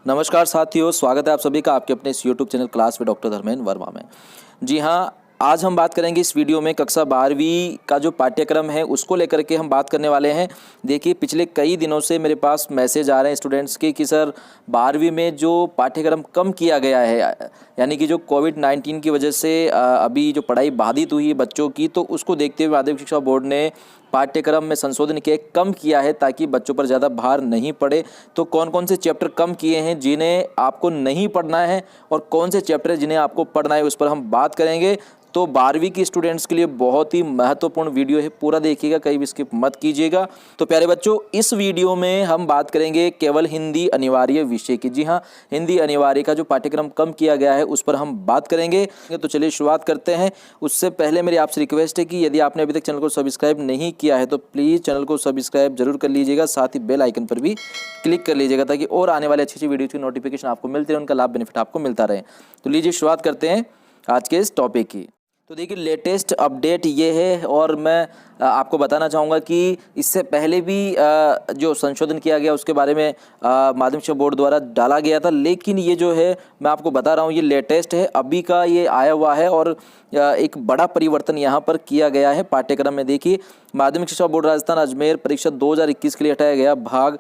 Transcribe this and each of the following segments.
नमस्कार साथियों, स्वागत है आप सभी का आपके अपने इस YouTube चैनल क्लास में डॉक्टर धर्मेंद्र वर्मा में। जी हाँ, आज हम बात करेंगे इस वीडियो में कक्षा 12वीं का जो पाठ्यक्रम है उसको लेकर के हम बात करने वाले हैं। देखिए, पिछले कई दिनों से मेरे पास मैसेज आ रहे हैं स्टूडेंट्स के कि सर 12वीं में जो पाठ्यक्रम कम किया गया है, यानी कि जो कोविड-19 की वजह से अभी जो पढ़ाई बाधित हुई है बच्चों की, तो उसको देखते हुए माध्यमिक शिक्षा बोर्ड ने पाठ्यक्रम में संशोधन किया, कम किया है ताकि बच्चों पर ज़्यादा भार नहीं पड़े। तो कौन कौन से चैप्टर कम किए हैं जिन्हें आपको नहीं पढ़ना है और कौन से चैप्टर जिन्हें आपको पढ़ना है, उस पर हम बात करेंगे। तो 12वीं की स्टूडेंट्स के लिए बहुत ही महत्वपूर्ण वीडियो है, पूरा देखिएगा, कहीं भी स्किप मत कीजिएगा। तो प्यारे बच्चों, इस वीडियो में हम बात करेंगे केवल हिंदी अनिवार्य विषय की। जी हाँ, हिंदी अनिवार्य का जो पाठ्यक्रम कम किया गया है उस पर हम बात करेंगे। तो चलिए शुरुआत करते हैं। उससे पहले मेरी आपसे रिक्वेस्ट है कि यदि आपने अभी तक चैनल को सब्सक्राइब नहीं किया है तो प्लीज़ चैनल को सब्सक्राइब जरूर कर लीजिएगा, साथ ही बेल आइकन पर भी क्लिक कर लीजिएगा ताकि और आने वाले अच्छी वीडियो की नोटिफिकेशन आपको मिलती रहे, उनका लाभ बेनिफिट आपको मिलता रहे। तो लीजिए शुरुआत करते हैं आज के इस टॉपिक की। तो देखिए, लेटेस्ट अपडेट ये है और मैं आपको बताना चाहूँगा कि इससे पहले भी जो संशोधन किया गया उसके बारे में माध्यमिक शिक्षा बोर्ड द्वारा डाला गया था, लेकिन ये जो है मैं आपको बता रहा हूँ ये लेटेस्ट है, अभी का ये आया हुआ है और एक बड़ा परिवर्तन यहाँ पर किया गया है पाठ्यक्रम में। देखिए, माध्यमिक शिक्षा बोर्ड राजस्थान अजमेर परीक्षा 2021 के लिए हटाया गया भाग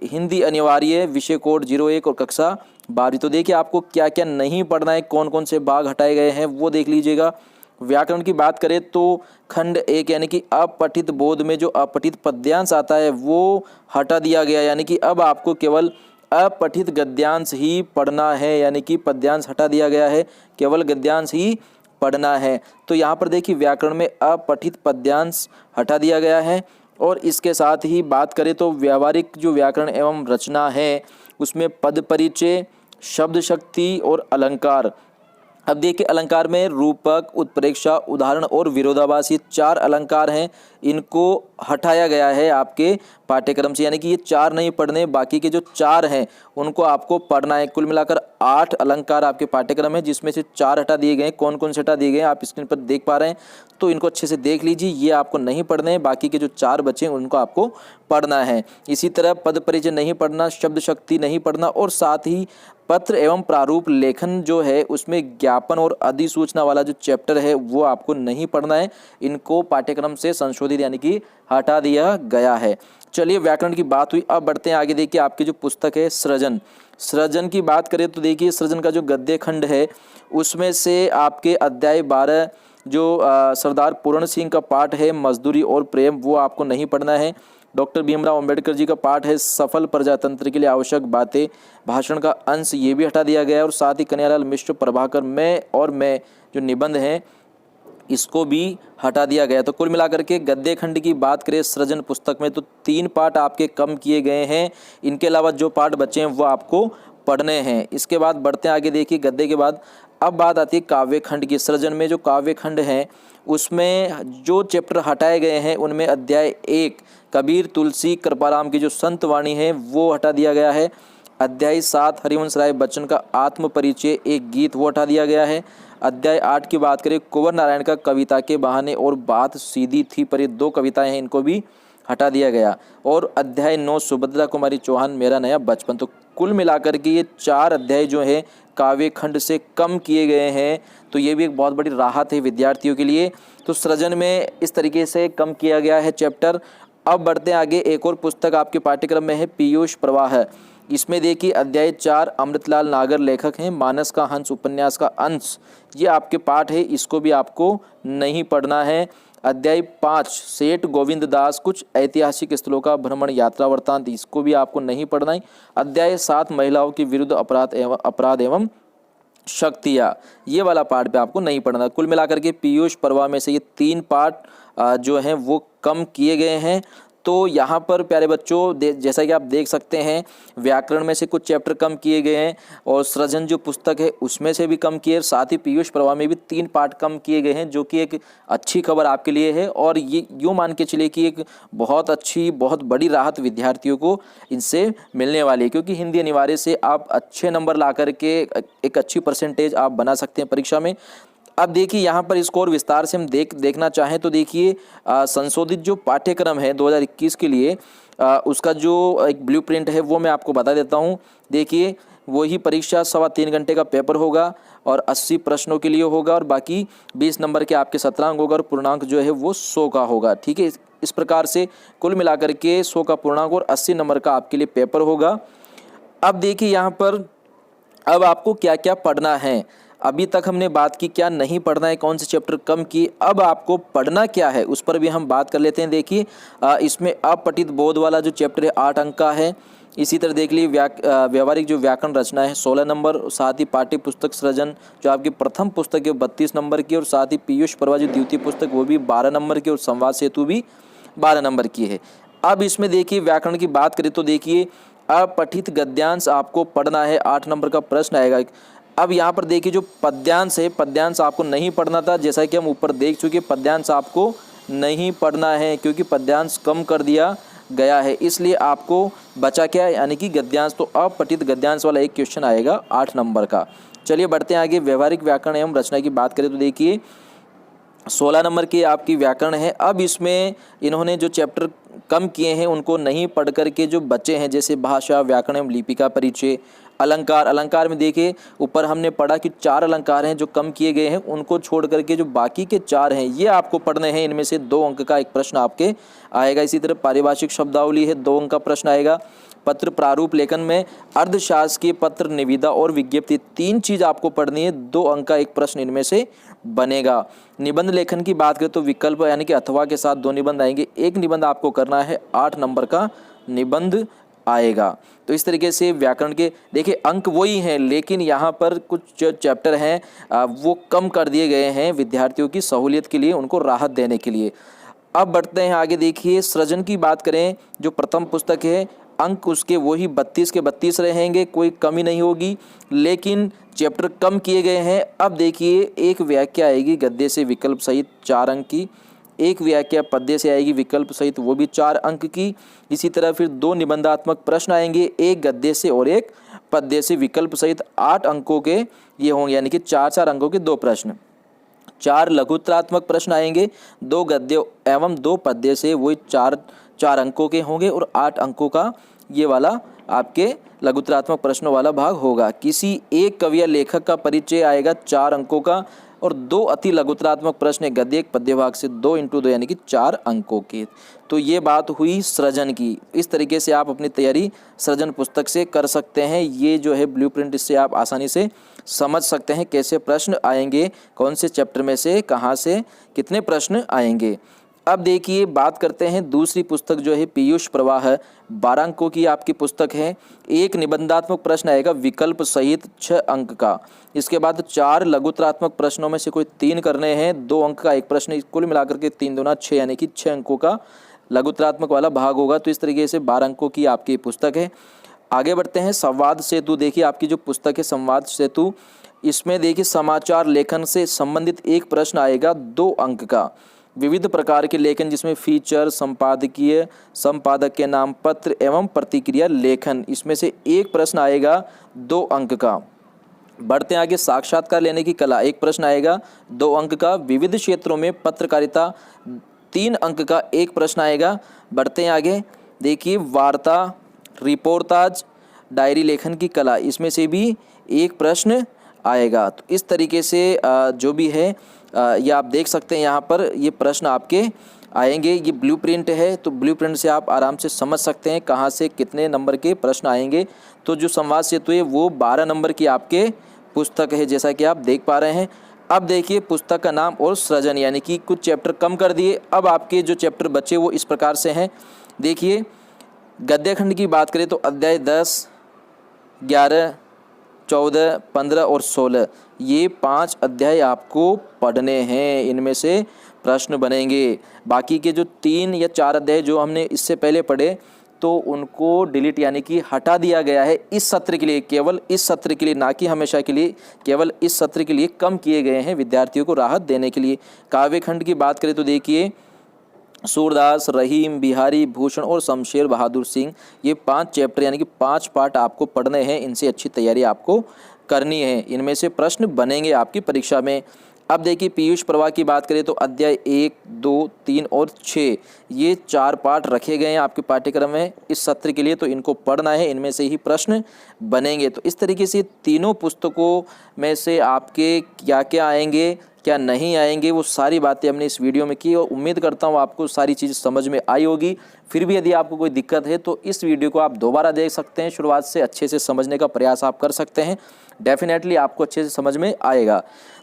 हिंदी अनिवार्य विषय कोड 01 और कक्षा 12। तो देखिए, आपको क्या क्या नहीं पढ़ना है, कौन कौन से भाग हटाए गए हैं वो देख लीजिएगा। व्याकरण की बात करें तो खंड 1 यानी कि अपठित बोध में जो अपठित पद्यांश आता है वो हटा दिया गया, यानी कि अब आपको केवल अपठित गद्यांश ही पढ़ना है, यानी कि पद्यांश हटा दिया गया है, केवल गद्यांश ही पढ़ना है। तो यहाँ पर देखिए, व्याकरण में अपठित पद्यांश हटा दिया गया है। और इसके साथ ही बात करें तो व्यावहारिक जो व्याकरण एवं रचना है उसमें पद परिचय, शब्द शक्ति और अलंकार। अब देखिए, अलंकार में रूपक, उत्प्रेक्षा, उदाहरण और विरोधाभास, ये 4 अलंकार हैं, इनको हटाया गया है आपके पाठ्यक्रम से, यानी कि ये 4 नहीं पढ़ने, बाकी के जो 4 हैं उनको आपको पढ़ना है। कुल मिलाकर 8 अलंकार आपके पाठ्यक्रम है, जिसमें से 4 हटा दिए गए हैं। कौन कौन से हटा दिए गए हैं आप स्क्रीन पर देख पा रहे हैं, तो इनको अच्छे से देख लीजिए। ये आपको नहीं पढ़ने हैं, बाकी के जो 4 बचे हैं उनको आपको पढ़ना है। इसी तरह पद परिचय नहीं पढ़ना, शब्द शक्ति नहीं पढ़ना, और साथ ही पत्र एवं प्रारूप लेखन जो है उसमें ज्ञापन और अधिसूचना वाला जो चैप्टर है वो आपको नहीं पढ़ना है। इनको पाठ्यक्रम से संशोधित यानी कि हटा दिया गया है। चलिए, व्याकरण की बात हुई, अब बढ़ते हैं आगे। देखिए, आपकी जो पुस्तक है सृजन की बात करें तो देखिए, सृजन का जो गद्य खंड है उसमें से आपके अध्याय 12 जो सरदार पूर्ण सिंह का पाठ है मजदूरी और प्रेम, वो आपको नहीं पढ़ना है। डॉक्टर भीमराव अंबेडकर जी का पाठ है सफल प्रजातंत्र के लिए आवश्यक बातें, भाषण का अंश, ये भी हटा दिया गया है। और साथ ही कन्हैयालाल मिश्र, प्रभाकर मैं जो निबंध हैं इसको भी हटा दिया गया। तो कुल मिलाकर के गद्य खंड की बात करें सृजन पुस्तक में तो 3 पाठ आपके कम किए गए हैं। इनके अलावा जो पाठ बचे हैं वो आपको पढ़ने हैं। इसके बाद बढ़ते हैं आगे। देखिए, गद्य के बाद अब बात आती है काव्य खंड की। सृजन में जो काव्य खंड है उसमें जो चैप्टर हटाए गए हैं उनमें अध्याय 1 कबीर, तुलसी, कृपाराम की जो संत वाणी है वो हटा दिया गया है। अध्याय 7 हरिवंश राय बच्चन का आत्म परिचय एक गीत, वो हटा दिया गया है। अध्याय 8 की बात करें कुंवर नारायण का कविता के बहाने और बात सीधी थी पर ये 2 कविताएं हैं, इनको भी हटा दिया गया। और अध्याय 9 सुभद्रा कुमारी चौहान मेरा नया बचपन। तो कुल मिलाकर के ये 4 अध्याय जो है काव्य खंड से कम किए गए हैं। तो ये भी एक बहुत बड़ी राहत है विद्यार्थियों के लिए। तो सृजन में इस तरीके से कम किया गया है चैप्टर। अब बढ़ते हैं आगे। एक और पुस्तक आपके पाठ्यक्रम में है पीयूष प्रवाह। इसमें देखिए, अध्याय 4 अमृतलाल नागर लेखक हैं, मानस का हंस उपन्यास का अंश, ये आपके पाठ है, इसको भी आपको नहीं पढ़ना है। अध्याय 5 सेठ गोविंद दास कुछ ऐतिहासिक स्थलों का भ्रमण यात्रा वृत्तांत, इसको भी आपको नहीं पढ़ना है। अध्याय 7 महिलाओं के विरुद्ध अपराध एवं शक्तियाँ, ये वाला पाठ भी आपको नहीं पढ़ना। कुल मिलाकर के पीयूष पर्वा में से ये 3 पाठ जो हैं वो कम किए गए हैं। तो यहाँ पर प्यारे बच्चों जैसा कि आप देख सकते हैं, व्याकरण में से कुछ चैप्टर कम किए गए हैं और सृजन जो पुस्तक है उसमें से भी कम किए, साथ ही पीयूष प्रवाह में भी 3 पाठ कम किए गए हैं, जो कि एक अच्छी खबर आपके लिए है। और ये यूँ मान के चलिए कि एक बहुत अच्छी, बहुत बड़ी राहत विद्यार्थियों को इनसे मिलने वाली है, क्योंकि हिंदी अनिवार्य से आप अच्छे नंबर ला करके एक अच्छी परसेंटेज आप बना सकते हैं परीक्षा में। अब देखिए, यहाँ पर इसको और विस्तार से हम देखना चाहें तो देखिए, संशोधित जो पाठ्यक्रम है 2021 के लिए उसका जो एक ब्लूप्रिंट है वो मैं आपको बता देता हूँ। देखिए, वही परीक्षा 3.25 घंटे का पेपर होगा और 80 प्रश्नों के लिए होगा और बाकी 20 नंबर के आपके शतरंग होगा और पूर्णांक जो है वो 100 का होगा। ठीक है, इस प्रकार से कुल मिलाकर के 100 का पूर्णांक और 80 नंबर का आपके लिए पेपर होगा। अब देखिए यहाँ पर अब आपको क्या क्या पढ़ना है। अभी तक हमने बात की क्या नहीं पढ़ना है, कौन से चैप्टर कम की, अब आपको पढ़ना क्या है उस पर भी हम बात कर लेते हैं। देखिए इसमें अपठित बोध वाला जो चैप्टर है 8 अंक का है। इसी तरह देख लीजिए व्यवहारिक जो व्याकरण रचना है 16 नंबर, साथ ही पाठ्य पुस्तक सृजन जो आपकी प्रथम पुस्तक है 32 नंबर की, और साथ ही पीयूष पर्वा जो द्वितीय पुस्तक वो भी 12 नंबर की, और संवाद सेतु भी 12 नंबर की है। अब इसमें देखिए व्याकरण की बात करें तो देखिए अपठित गद्यांश आपको पढ़ना है, 8 नंबर का प्रश्न आएगा। अब यहाँ पर देखिए जो पद्यांश है, पद्यांश आपको नहीं पढ़ना था, जैसा कि हम ऊपर देख चुके, पद्यांश आपको नहीं पढ़ना है क्योंकि पद्यांश कम कर दिया गया है, इसलिए आपको बचा क्या यानी कि गद्यांश। तो अपठित गद्यांश वाला एक क्वेश्चन आएगा 8 नंबर का। चलिए बढ़ते हैं आगे। व्यवहारिक व्याकरण एवं रचना की बात करें तो देखिए 16 नंबर की आपकी व्याकरण है। अब इसमें इन्होंने जो चैप्टर कम किए हैं उनको नहीं पढ़ करके जो बचे हैं, जैसे भाषा, व्याकरण एवं लिपि का परिचय, अलंकार। अलंकार में देखिए ऊपर हमने पढ़ा कि 4 अलंकार हैं जो कम किए गए हैं, उनको छोड़ करके जो बाकी के 4 हैं ये आपको पढ़ने हैं। इनमें से 2 अंक का एक प्रश्न आपके आएगा। इसी तरह पारिभाषिक शब्दावली है, 2 अंक का प्रश्न आएगा। पत्र प्रारूप लेखन में अर्धशासकीय पत्र, निविदा और विज्ञप्ति, 3 चीज़ आपको पढ़नी है, 2 अंक का एक प्रश्न इनमें से बनेगा। निबंध लेखन की बात करें तो विकल्प यानी कि अथवा के साथ 2 निबंध आएंगे, एक निबंध आपको करना है, 8 नंबर का निबंध आएगा। तो इस तरीके से व्याकरण के देखिए अंक वही हैं, लेकिन यहाँ पर कुछ जो चैप्टर हैं वो कम कर दिए गए हैं विद्यार्थियों की सहूलियत के लिए, उनको राहत देने के लिए। अब बढ़ते हैं आगे। देखिए सृजन की बात करें, जो प्रथम पुस्तक है अंक उसके वही 32 के 32 रहेंगे, कोई कमी नहीं होगी, लेकिन चैप्टर कम किए गए हैं। अब देखिए एक व्याख्या आएगी गद्य से विकल्प सहित 4 अंक की, एक व्याख्या पद्य से आएगी विकल्प सहित वो भी 4 अंक की। इसी तरह फिर 2 निबंधात्मक प्रश्न आएंगे, एक गद्य से और एक पद्य से विकल्प सहित 8 अंकों के ये होंगे, यानी कि 4-4 अंकों के 2 प्रश्न। 4 लघुत्तरात्मक प्रश्न आएंगे, 2 गद्य एवं 2 पद्य से वही 4 अंकों के होंगे, और 8 अंकों का ये वाला आपके लघुत्तरात्मक प्रश्नों वाला भाग होगा। किसी एक कवि या लेखक का परिचय आएगा 4 अंकों का, और 2 अति लघुत्तरात्मक प्रश्न गद्य एक पद्य भाग से 2 × 2 यानी कि 4 अंकों के। तो ये बात हुई सृजन की। इस तरीके से आप अपनी तैयारी सृजन पुस्तक से कर सकते हैं। ये जो है ब्लूप्रिंट, इससे आप आसानी से समझ सकते हैं कैसे प्रश्न आएंगे, कौन से चैप्टर में से कहाँ से कितने प्रश्न आएंगे। अब देखिए बात करते हैं दूसरी पुस्तक जो है पीयूष प्रवाह, 12 अंकों की आपकी पुस्तक है। एक निबंधात्मक प्रश्न आएगा विकल्प सहित 6 अंक का। इसके बाद 4 लघुत्तरात्मक प्रश्नों में से कोई 3 करने हैं, 2 अंक का एक प्रश्न, कुल मिलाकर के 3 दूना 6 यानी कि 6 अंकों का लघुत्तरात्मक वाला भाग होगा। तो इस तरीके से 12 अंकों की आपकी पुस्तक है। आगे बढ़ते हैं संवाद सेतु। देखिए आपकी जो पुस्तक है संवाद सेतु, इसमें देखिए समाचार लेखन से संबंधित एक प्रश्न आएगा 2 अंक का। विविध प्रकार के लेखन जिसमें फीचर, संपादकीय, संपादक के नाम, पत्र एवं प्रतिक्रिया लेखन, इसमें से एक प्रश्न आएगा 2 अंक का। बढ़ते आगे साक्षात्कार लेने की कला, एक प्रश्न आएगा 2 अंक का। विविध क्षेत्रों में पत्रकारिता, 3 अंक का एक प्रश्न आएगा। बढ़ते हैं आगे। देखिए वार्ता, रिपोर्टाज, डायरी लेखन की कला, इसमें से भी एक प्रश्न आएगा। तो इस तरीके से जो भी है ये आप देख सकते हैं, यहाँ पर ये प्रश्न आपके आएंगे। ये ब्लूप्रिंट है, तो ब्लूप्रिंट से आप आराम से समझ सकते हैं कहाँ से कितने नंबर के प्रश्न आएंगे। तो जो संवाद सेतु है वो 12 नंबर की आपके पुस्तक है, जैसा कि आप देख पा रहे हैं। अब देखिए पुस्तक का नाम और सृजन, यानी कि कुछ चैप्टर कम कर दिए, अब आपके जो चैप्टर बचे वो इस प्रकार से हैं। देखिए गद्य खंड की बात करें तो अध्याय 10, 11, 14, 15 और 16, ये 5 अध्याय आपको पढ़ने हैं, इनमें से प्रश्न बनेंगे। बाकी के जो 3 या 4 अध्याय जो हमने इससे पहले पढ़े तो उनको डिलीट यानी कि हटा दिया गया है इस सत्र के लिए, केवल इस सत्र के लिए, ना कि हमेशा के लिए, केवल इस सत्र के लिए कम किए गए हैं विद्यार्थियों को राहत देने के लिए। काव्य खंड की बात करें तो देखिए सूरदास, रहीम, बिहारी, भूषण और शमशेर बहादुर सिंह, ये 5 चैप्टर यानी कि 5 पार्ट आपको पढ़ने हैं। इनसे अच्छी तैयारी आपको करनी है, इनमें से प्रश्न बनेंगे आपकी परीक्षा में। अब देखिए पीयूष प्रवाह की बात करें तो अध्याय 1, 2, 3 और 6 ये 4 पाठ रखे गए हैं आपके पाठ्यक्रम में इस सत्र के लिए, तो इनको पढ़ना है, इनमें से ही प्रश्न बनेंगे। तो इस तरीके से तीनों पुस्तकों में से आपके क्या क्या आएंगे क्या नहीं आएंगे वो सारी बातें हमने इस वीडियो में की और उम्मीद करता हूँ आपको सारी चीज़ समझ में आई होगी। फिर भी यदि आपको कोई दिक्कत है तो इस वीडियो को आप दोबारा देख सकते हैं, शुरुआत से अच्छे से समझने का प्रयास आप कर सकते हैं, डेफिनेटली आपको अच्छे से समझ में आएगा।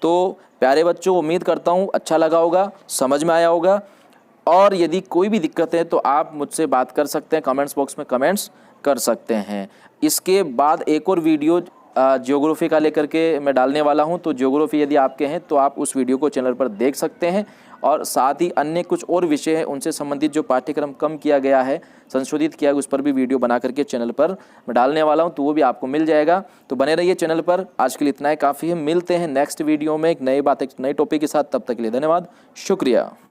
तो प्यारे बच्चों, उम्मीद करता हूँ अच्छा लगा होगा, समझ में आया होगा, और यदि कोई भी दिक्कत है तो आप मुझसे बात कर सकते हैं, कमेंट्स बॉक्स में कमेंट्स कर सकते हैं। इसके बाद एक और वीडियो ज्योग्राफी का लेकर के मैं डालने वाला हूं, तो ज्योग्राफी यदि आपके हैं तो आप उस वीडियो को चैनल पर देख सकते हैं, और साथ ही अन्य कुछ और विषय हैं उनसे संबंधित जो पाठ्यक्रम कम किया गया है, संशोधित किया है, उस पर भी वीडियो बना करके चैनल पर मैं डालने वाला हूं, तो वो भी आपको मिल जाएगा। तो बने रहिए चैनल पर। आज के लिए इतना ही काफ़ी है, मिलते हैं नेक्स्ट वीडियो में एक नई बात एक नए टॉपिक के साथ। तब तक के लिए धन्यवाद, शुक्रिया।